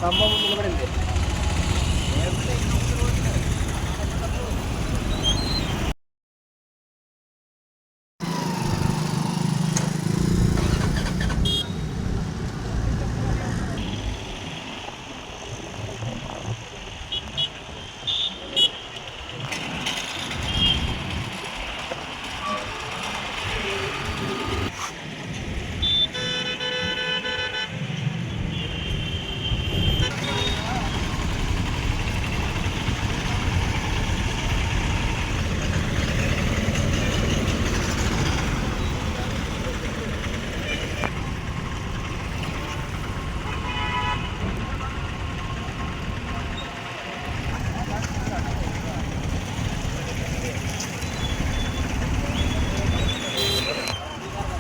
స్తంభం నిలబడింది.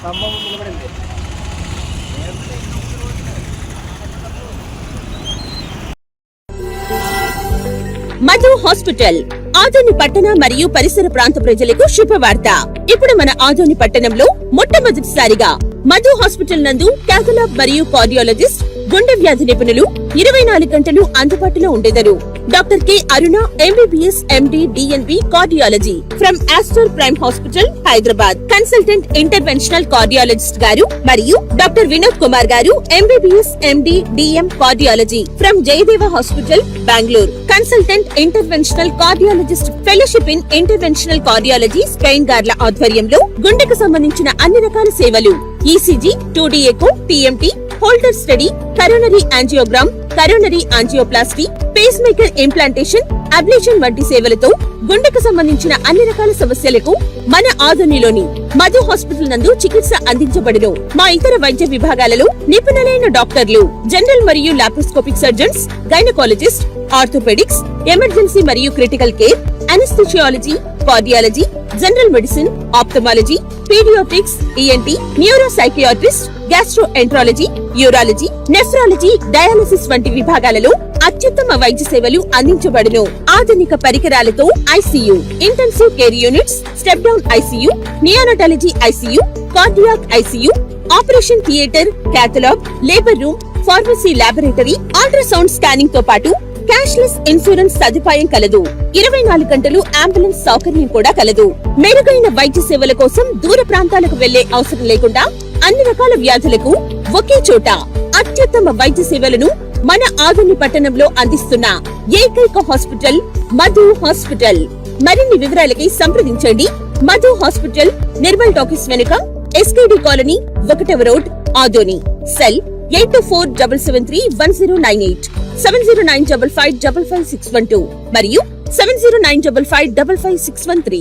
స్తంభం నిలబడింది. మధు హాస్పిటల్ ఆదోని పట్టణ మరియు పరిసర ప్రాంత ప్రజలకు శుభవార్త. ఇప్పుడు మన ఆదోని పట్టణంలో మొట్టమొదటిసారిగా మధు హాస్పిటల్ నందు క్యాథలాబ్ మరియు కార్డియాలజిస్ట్, గుండె వ్యాధి నిపుణులు 24 గంటలు అందుబాటులో ఉండేదరు. Doctor K Aruna MBBS MD DNB cardiology from Aster Prime hospital Hyderabad. Consultant interventional cardiologist garu మరియు doctor Vinod Kumar garu MBBS MD DM cardiology from Jayadeva hospital Bengaluru. Consultant interventional cardiologist fellowship in interventional cardiology Spain గార్ల ఆధ్వర్యంలో గుండెకు సంబంధించిన అన్ని రకాల సేవలు ECG, 2D echo, TMT, holter study, coronary angiogram, coronary angioplasty, pacemaker implantation, ablation వంటి సేవలతో గుండెకు సంబంధించిన అన్ని రకాల సమస్యలకు మన ఆదోనిలోని మధు హాస్పిటల్ నందు చికిత్స అందించబడును. మా ఇతర వైద్య విభాగాలలో నిపుణులైన డాక్టర్లు, జనరల్ మరియు laparoscopic surgeons, gynaecologist, orthopaedics, emergency మరియు critical care, anaesthesiology, cardiology, general medicine, ophthalmology, paediatrics, ENT, neuro psychiatrist, gastroenterology, urology, nephrology, dialysis వంటి విభాగాలలో అత్యుత్తమ వైద్య సేవలు అందించబడును. ఆధునిక పరికరాలతో ICU, intensive care units, step down ICU, neonatology ICU, cardiac ICU, operation theatre, cath lab, labour room, pharmacy laboratory, ultrasound scanning తో పాటు క్యాష్లెస్ ఇన్సూరెన్స్ సదుపాయం కలదు. 24 గంటలు అంబులెన్స్ సౌకర్యం కూడా కలదు. మెరుగైన వైద్య సేవల కోసం దూర ప్రాంతాలకు వెళ్లే అవసరం లేకుండా అన్ని రకాల వ్యాధులకు ఒకే చోట అత్యుత్తమ వైద్య సేవలను మన ఆదోని పట్టణంలో అందిస్తున్న ఏకైక హాస్పిటల్ మధు హాస్పిటల్. మరిన్ని వివరాలకి సంప్రదించండి. మధు హాస్పిటల్, నిర్మల్ టాకీస్ వెనుక, ఎస్కేడి కాలనీ, 1వ రోడ్, ఆదోని. సెల్ 8247731098, 7095555612 మరియు 7095555613.